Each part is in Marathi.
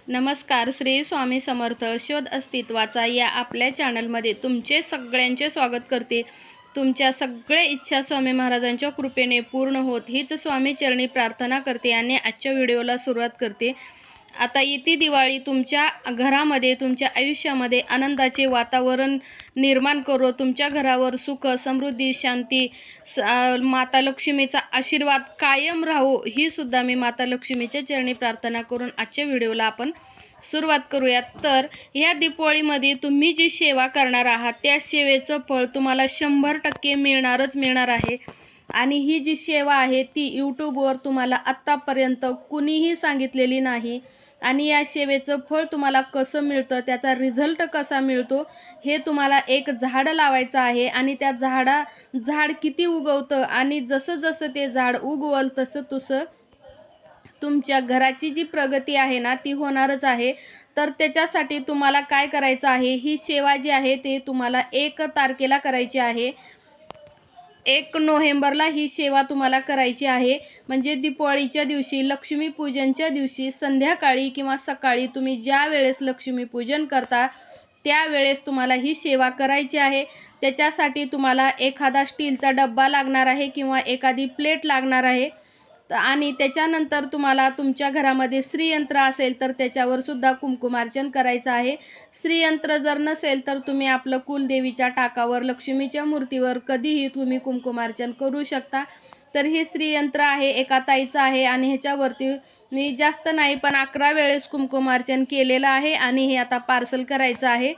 नमस्कार. श्री स्वामी समर्थ. शोध अस्तित्वाचा या आपल्या चॅनलमध्ये तुमचे सगळ्यांचे स्वागत करते. तुमच्या सगळ्या इच्छा स्वामी महाराजांच्या कृपेने पूर्ण होत हीच स्वामी चरणी प्रार्थना करते आणि आजच्या व्हिडिओला सुरुवात करते. आता येती दिवाळी तुमच्या घरामध्ये, तुमच्या आयुष्यामध्ये आनंदाचे वातावरण निर्माण करो. तुमच्या घरावर सुख, समृद्धी, शांती, माता लक्ष्मीचा आशीर्वाद कायम राहो, ही सुद्धा मी माता लक्ष्मीच्या चरणी प्रार्थना करून आजच्या व्हिडिओला आपण सुरुवात करूयात. तर ह्या दिवाळीमध्ये तुम्ही जी सेवा करणार आहात त्या सेवेचं फळ तुम्हाला 100% मिळणार आहे. आणि ही जी सेवा आहे ती यूट्यूबवर तुम्हाला आत्तापर्यंत कुणीही सांगितलेली नाही. आणि या सेवेचं फळ तुम्हाला कसं मिळतं, त्याचा रिझल्ट कसा मिळतो, हे तुम्हाला एक झाड लावायचं आहे. आणि त्या झाड किती उगवतं आणि जसं जसं ते झाड उगवल तसं तुमच्या घराची जी प्रगती आहे ना ती होणारच आहे. तर त्याच्यासाठी तुम्हाला काय करायचं आहे, ही सेवा जी आहे ते तुम्हाला 1 तारखेला करायची आहे. 1 नोव्हेंबरला ही सेवा तुम्हाला करायची आहे. म्हणजे दिवाळीच्या दिवशी, लक्ष्मीपूजनच्या दिवशी संध्याकाळी किंवा सकाळी तुम्ही ज्या वेळेस लक्ष्मीपूजन करता त्यावेळेस तुम्हाला ही सेवा करायची आहे. त्याच्यासाठी तुम्हाला एखादा स्टीलचा डब्बा लागणार आहे किंवा एखादी प्लेट लागणार आहे. आणि त्याच्यानंतर तुम्हाला तुमच्या घरामध्ये श्रीयंत्र असेल तर त्याच्यावर सुद्धा कुंकुमार्चन करायचं आहे. श्रीयंत्र जर नसेल तर तुम्ही आपलं कुलदेवीच्या टाकावर, लक्ष्मीच्या मूर्तीवर कधीही तुम्ही कुंकुमार्चन करू शकता. तर हे श्रीयंत्र आहे, एका ताईचं आहे आणि ह्याच्यावरती मी जास्त नाही पण 11 वेळेस कुंकुमार्चन केलेलं आहे. आणि हे आता पार्सल करायचं आहे.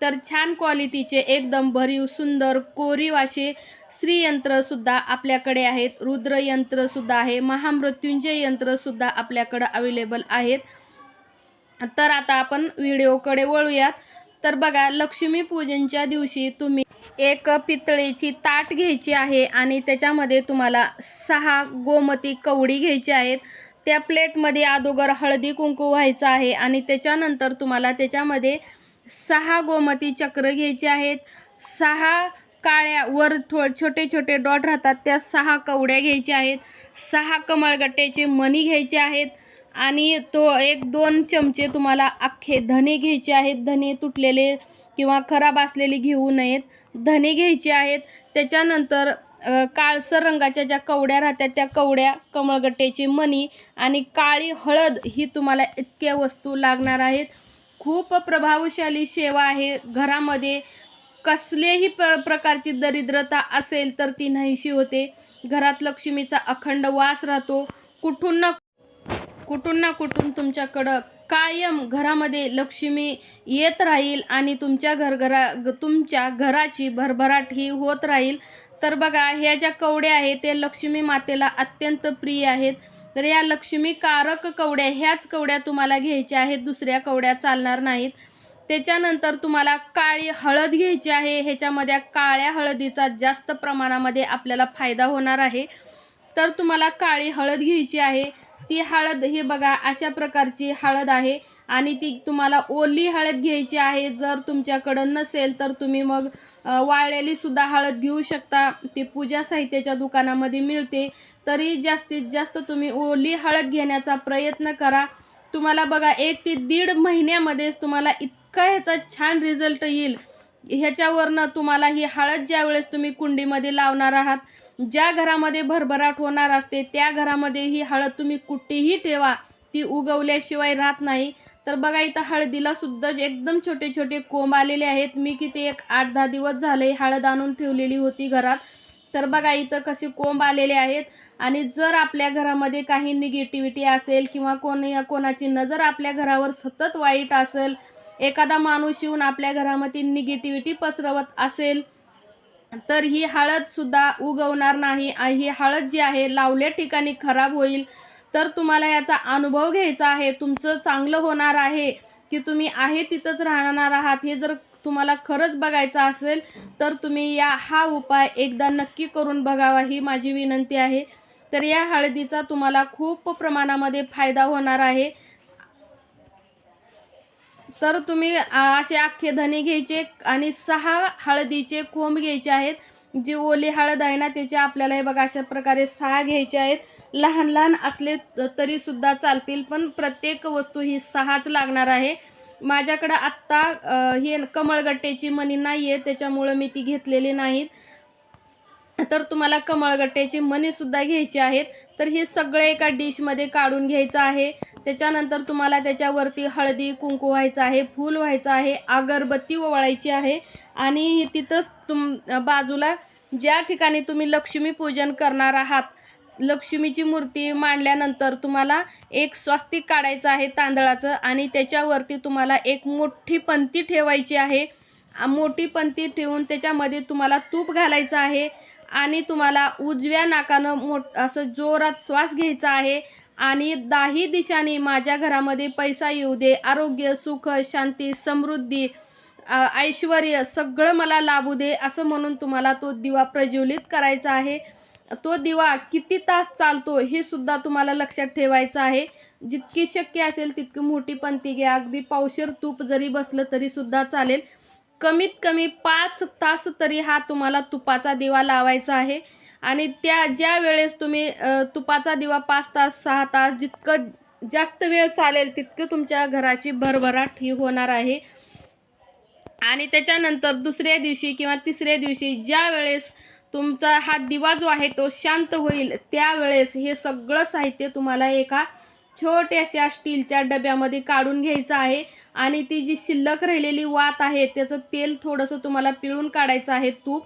तर छान क्वालिटीचे, एकदम भरीव, सुंदर, कोरीव असे श्रीयंत्रसुद्धा आपल्याकडे आहेत. रुद्रयंत्रसुद्धा आहे, महामृत्युंजय यंत्रसुद्धा आपल्याकडं अवेलेबल आहेत. तर आता आपण व्हिडिओकडे वळूयात. तर बघा, लक्ष्मीपूजनच्या दिवशी तुम्ही एक पितळेची ताट घ्यायची आहे आणि त्याच्यामध्ये तुम्हाला 6 गोमती कवडी घ्यायची आहेत. त्या प्लेटमध्ये अगोदर हळदी कुंकू व्हायचं आहे आणि त्याच्यानंतर तुम्हाला त्याच्यामध्ये 6 गोमती चक्र घ्यायचे आहेत. 6 काळ्या वर छोटे छोटे डॉट राहतात त्या 6 कवड्या घ्यायच्या आहेत. 6 कमळगट्ट्याचे मणी घ्यायचे आहेत. आणि तो 1-2 चमचे तुम्हाला अख्खे धने घ्यायचे आहेत. धने तुटलेले किंवा खराब असलेले घेऊ नयेत, धने घ्यायचे आहेत. त्याच्यानंतर काळसर रंगाच्या ज्या कवड्या राहतात त्या कवड्या, कमळगट्ट्याचे मणी आणि काळी हळद, ही तुम्हाला इतक्या वस्तू लागणार आहेत. खूप प्रभावशाली सेवा आहे. घरामध्ये कसलेही प्रकारची दरिद्रता असेल तर ती नाहीशी होते. घरात लक्ष्मीचा अखंड वास राहतो. कुठून ना कुठून तुमच्याकडं कायम घरामध्ये लक्ष्मी येत राहील आणि तुमच्या घराची भरभराट ही होत राहील. तर बघा, ह्या ज्या कवड्या आहेत ते लक्ष्मी मातेला अत्यंत प्रिय आहेत. तर या लक्ष्मीकारक कवड्या, ह्याच कवड्या तुम्हाला घ्यायच्या आहेत, दुसऱ्या कवड्या चालणार नाहीत. त्याच्यानंतर तुम्हाला काळी हळद घ्यायची आहे. ह्याच्यामध्ये काळ्या हळदीचा जास्त प्रमाणामध्ये आपल्याला फायदा होणार आहे. तर तुम्हाला काळी हळद घ्यायची आहे. ती हळद, हे बघा, अशा प्रकारची हळद आहे आणि ती तुम्हाला ओली हळद घ्यायची आहे. जर तुमच्याकडं नसेल तर तुम्ही मग वाळलेली सुद्धा हळद घेऊ शकता. ती पूजा साहित्याच्या दुकानामध्ये मिळते. तरी जास्तीत जास्त तुम्ही ओली हळद घेण्याचा प्रयत्न करा. तुम्हाला बघा 1 ते 1.5 महिन्यामध्येच तुम्हाला इतका ह्याचा छान रिझल्ट येईल. ह्याच्यावरनं तुम्हाला ही हळद ज्या वेळेस तुम्ही कुंडीमध्ये लावणार आहात, ज्या घरामध्ये भरभराट होणार असते त्या घरामध्ये ही हळद तुम्ही कुठेही ठेवा, ती उगवल्याशिवाय राहत नाही. तर बघा, इथं हळदीला सुद्धा एकदम छोटे छोटे कोंब आलेले आहेत. मी किती 8-10 दिवस झाले हळद आणून ठेवलेली होती घरात. तर बघा इथं कसे कोंब आलेले आहेत. आणि जर आपल्या घरामध्ये काही निगेटिव्हिटी असेल किंवा कोणाची नजर आपल्या घरावर सतत वाईट असेल, एखादा माणूस येऊन आपल्या घरामध्ये निगेटिव्हिटी पसरवत असेल, तर ही हळद सुद्धा उगवणार नाही. ही हळद जी आहे लावल्या ठिकाणी खराब होईल. तर तुम्हाला याचा अनुभव घ्यायचा आहे. तुमचं चांगलं होणार आहे की तुम्ही आहे तिथंच राहणार आहात, हे जर तुम्हाला खरंच बघायचं असेल तर तुम्ही हा उपाय एकदा नक्की करून बघावा, ही माझी विनंती आहे. तर या हळदीचा तुम्हाला खूप प्रमाणामध्ये फायदा होणार आहे. तर तुम्ही असे अख्खे धने घ्यायचे आणि 6 हळदीचे कोंब घ्यायचे आहेत. जी ओली हळद आहे ना त्याचे आपल्याला हे बघा अशा प्रकारे 6 घ्यायचे आहेत. लहान लहान असले तरीसुद्धा चालतील, पण प्रत्येक वस्तू ही 6च लागणार आहे. माझ्याकडं आत्ता ही कमळगट्ट्याची मणी नाही आहे, त्याच्यामुळं मी ती घेतलेली नाहीत. तर तुम्हाला कमळगट्ट्याची मणीसुद्धा घ्यायची आहेत. तर हे सगळे एका डिशमध्ये काढून घ्यायचं आहे. त्याच्यानंतर तुम्हाला त्याच्यावरती हळदी कुंकू व्हायचं आहे, फूल व्हायचं आहे, अगरबत्ती ओवाळायची आहे आणि तिथंच बाजूला ज्या ठिकाणी तुम्ही लक्ष्मीपूजन करणार आहात, लक्ष्मीची मूर्ती मांडल्यानंतर तुम्हाला एक स्वस्तिक काढायचं आहे तांदळाचं आणि त्याच्यावरती तुम्हाला एक मोठी पंती ठेवायची आहे. मोठी पंती ठेवून त्याच्यामध्ये तुम्हाला तूप घालायचं आहे आणि तुम्हाला उजव्या नाकानं असं जोरात श्वास घ्यायचा आहे आणि 10 दिशांनी माझ्या घरामध्ये पैसा येऊ दे, आरोग्य, सुख, शांती, समृद्धी, ऐश्वर्य सगळं मला लाभू दे असं म्हणून तुम्हाला तो दिवा प्रज्वलित करायचा आहे. तो दिवा किती तास चालतो हे सुद्धा तुम्हाला लक्षात ठेवायचं आहे. जितकी शक्य असेल तितकी मोठी पंती घ्या. अगदी पावशेर तूप जरी बसलं तरीसुद्धा चालेल. कमीत कमी 5 तास तरी हा तुम्हाला तुपाचा दिवा लावायचा आहे आणि ज्या वेळेस तुम्ही तुपाचा दिवा 5 तास 6 तास जितकं जास्त वेळ चालेल तितकं तुमच्या घराची भरभराट ही होणार आहे. आणि त्याच्यानंतर दुसऱ्या दिवशी किंवा तिसऱ्या दिवशी ज्या वेळेस तुमचा हा दिवा जो आहे तो शांत होईल त्यावेळेस हे सगळं साहित्य तुम्हाला एका छोट्याशा स्टीलच्या डब्यामध्ये काढून घ्यायचं आहे आणि ती जी शिल्लक राहिलेली वात आहे त्याचं तेल थोडंसं तुम्हाला पिळून काढायचं आहे. तूप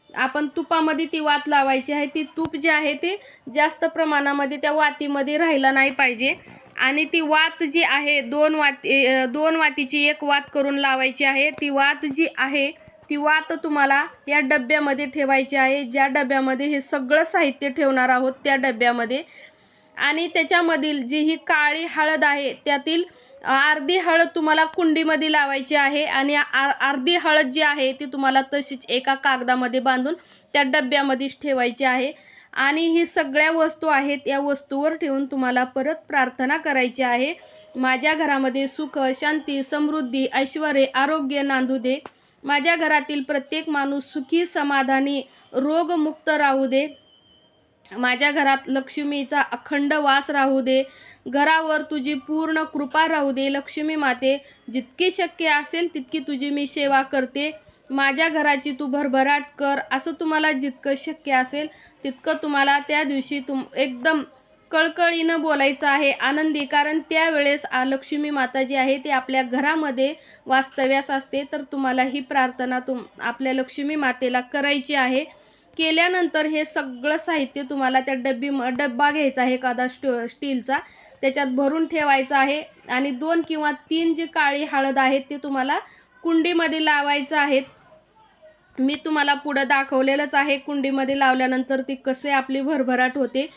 आपण तुपामध्ये ती वात लावायची आहे. ती तूप जे आहे ते जास्त प्रमाणामध्ये त्या वातीमध्ये राहिलं नाही पाहिजे आणि ती वात जी आहे दोन वातीची एक वात करून लावायची आहे. ती वात जी आहे ती वात तुम्हाला या डब्यामध्ये ठेवायची आहे. ज्या डब्यामध्ये हे सगळं साहित्य ठेवणार आहोत त्या डब्यामध्ये आणि त्याच्यामधील जी ही काळी हळद आहे त्यातील अर्धी हळद तुम्हाला कुंडीमध्ये लावायची आहे आणि अर्धी हळद जी आहे ती तुम्हाला तशीच एका कागदामध्ये बांधून त्या डब्यामध्येच ठेवायची आहे आणि ही सगळ्या वस्तू आहेत या वस्तूवर ठेवून तुम्हाला परत प्रार्थना करायची आहे. माझ्या घरामध्ये सुख, शांती, समृद्धी, ऐश्वर्य, आरोग्य नांदू दे. माझ्या घरातील प्रत्येक माणूस सुखी, समाधानी, रोगमुक्त राहू दे. माझ्या घरात लक्ष्मीचा अखंड वास राहू दे. घरावर तुझी पूर्ण कृपा राहू दे. लक्ष्मी माते, जितकी शक्य असेल तितकी तुझी मी सेवा करते. माझ्या घराची तू भरभराट कर. असं तुम्हाला जितकं शक्य असेल तितकं तुम्हाला त्या दिवशी एकदम कळकळीनं बोलायचं आहे, आनंदी. कारण त्यावेळेस लक्ष्मी माता जी आहे ती आपल्या घरामध्ये वास्तव्यास असते. तर तुम्हाला ही प्रार्थना आपल्या लक्ष्मी मातेला करायची आहे. केल्यानंतर हे सगळं साहित्य तुम्हाला त्या डब्बा घ्यायचा आहे एखादा स्टीलचा, त्याच्यात भरून ठेवायचा आहे आणि 2 किंवा 3 जी काळी हळद आहेत ते तुम्हाला कुंडीमध्ये लावायचं आहेत. मी तुम्हाला पुढं दाखवलेलंच आहे कुंडीमध्ये लावल्यानंतर ती कसे आपली भरभराट होते.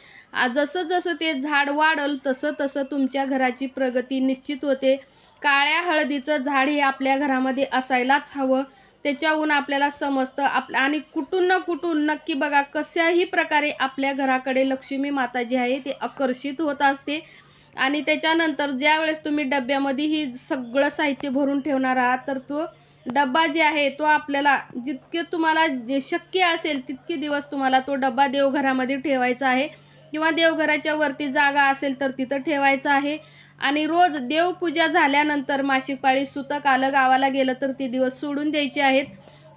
जसं जसं ते झाड वाढल तसं तसं तुमच्या घराची प्रगती निश्चित होते. काळ्या हळदीचं झाड हे आपल्या घरामध्ये असायलाच हवं. त्याच्याहून आपल्याला समजतं आणि कुठून ना कुठून नक्की बघा कशाही प्रकारे आपल्या घराकडे लक्ष्मी माता जी आहे ते आकर्षित होत असते. आणि त्याच्यानंतर ज्यावेळेस तुम्ही डब्यामध्ये ही सगळं साहित्य भरून ठेवणार आहात तर तो डब्बा जे आहे तो आपल्याला जितके तुम्हाला शक्य असेल तितके दिवस तुम्हाला तो डब्बा देवघरामध्ये ठेवायचा आहे किंवा देवघराच्या वरती जागा असेल तर तिथं ठेवायचं आहे. आणि रोज देवपूजा झाल्यानंतर मासिक पाळी सुतक आलं गावाला गेलं तर ते दिवस सोडून द्यायचे आहेत.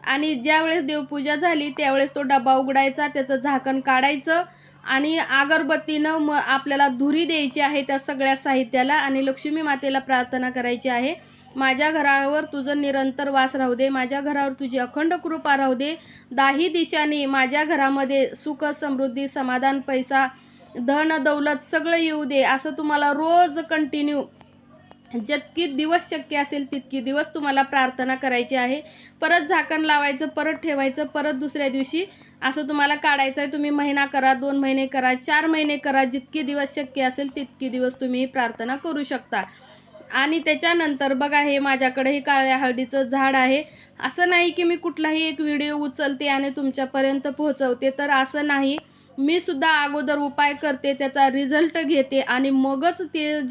आणि ज्यावेळेस देवपूजा झाली त्यावेळेस तो डबा उघडायचा, त्याचं झाकण काढायचं आणि अगरबत्तीनं आपल्याला धुरी द्यायची आहे त्या सगळ्या साहित्याला आणि लक्ष्मी मातेला प्रार्थना करायची आहे. माझ्या घरावर तुझं निरंतर वास राहू दे. माझ्या घरावर तुझी अखंड कृपा राहू दे. 10 दिशांनी माझ्या घरामध्ये सुख, समृद्धी, समाधान, पैसा, धन दौलत सगळं येऊ दे. असं तुम्हाला रोज कंटिन्यू जितकी दिवस शक्य असेल तितकी दिवस तुम्हाला प्रार्थना करायची आहे. परत झाकण लावायचं, परत ठेवायचं, परत दुसऱ्या दिवशी असं तुम्हाला काढायचं आहे. तुम्ही महिना करा, 2 महिने करा, 4 महिने करा, जितके दिवस शक्य असेल तितके दिवस तुम्ही प्रार्थना करू शकता. आणि त्याच्यानंतर बघा हे माझ्याकडे हे काळ्या हळदीचं झाड आहे. असं नाही की मी कुठलाही एक व्हिडिओ उचलते आणि तुमच्यापर्यंत पोहोचवते, तर असं नाही. मी सुद्धा अगोदर उपाय करते, त्याचा रिझल्ट घेते आणि मगच ते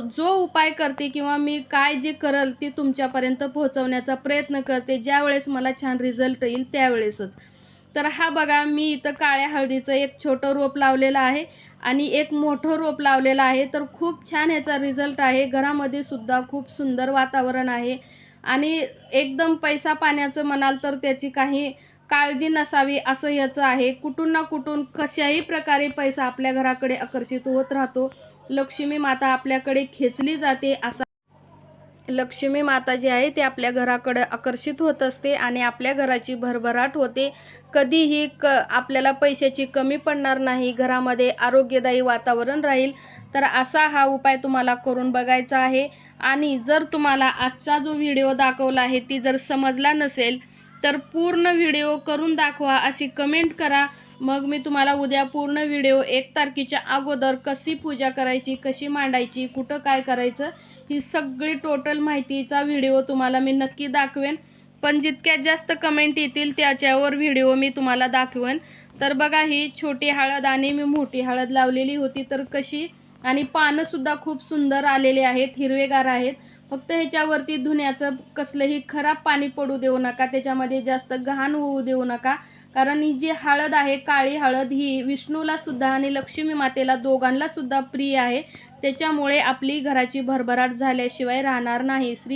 जो उपाय करते किंवा मी काय जे करल ते तुमच्यापर्यंत पोहोचवण्याचा प्रयत्न करते. ज्यावेळेस मला छान रिझल्ट येईल त्यावेळेसच. तर हा बघा, मी इथं काळ्या हळदीचं एक छोटं रोप लावलेलं आहे आणि एक मोठं रोप लावलेलं आहे. तर खूप छान ह्याचा रिझल्ट आहे. घरामध्ये सुद्धा खूप सुंदर वातावरण आहे आणि एकदम पैसा पाण्याचं म्हणाल तर त्याची काही काळजी नसावी असं ह्याचं आहे. कुठून ना कुठून कशाही प्रकारे पैसा आपल्या घराकडे आकर्षित होत राहतो. लक्ष्मी माता आपल्याकडे खेचली जाते. असा लक्ष्मी माता जी आहे ती आपल्या घराकडे आकर्षित होत असते आणि आपल्या घराची भरभराट होते. कधीही आपल्याला पैशाची कमी पडणार नाही. घरामध्ये आरोग्यदायी वातावरण राहील. तर असा हा उपाय तुम्हाला करून बघायचा आहे. आणि जर तुम्हाला आजचा जो व्हिडिओ दाखवला आहे ती जर समजला नसेल तर पूर्ण व्हिडिओ करून दाखवा अशी कमेंट करा. मग मी तुम्हाला उद्या पूर्ण व्हिडिओ 1 तारखेच्या अगोदर कशी पूजा करायची, कशी मांडायची, कुठं काय करायचं, ही सगळी टोटल माहितीचा व्हिडिओ तुम्हाला मी नक्की दाखवेन. पण जितक्यात जास्त कमेंट येतील त्याच्यावर व्हिडिओ मी तुम्हाला दाखवेन. तर बघा, ही छोटी हळद आणि मी मोठी हळद लावलेली होती तर कशी, आणि पानंसुद्धा खूप सुंदर आलेले आहेत, हिरवेगार आहेत. फक्त ह्याच्यावरती धुण्याचं कसलंही खराब पाणी पडू देऊ नका, त्याच्यामध्ये जास्त घाण होऊ देऊ नका. कारण ही जी हळद आहे, काळी हळद, ही विष्णूला सुद्धा आणि लक्ष्मी मातेला दोघांना सुद्धा प्रिय आहे. त्याच्यामुळे आपली घराची भरभराट झाल्याशिवाय राहणार नाही. श्री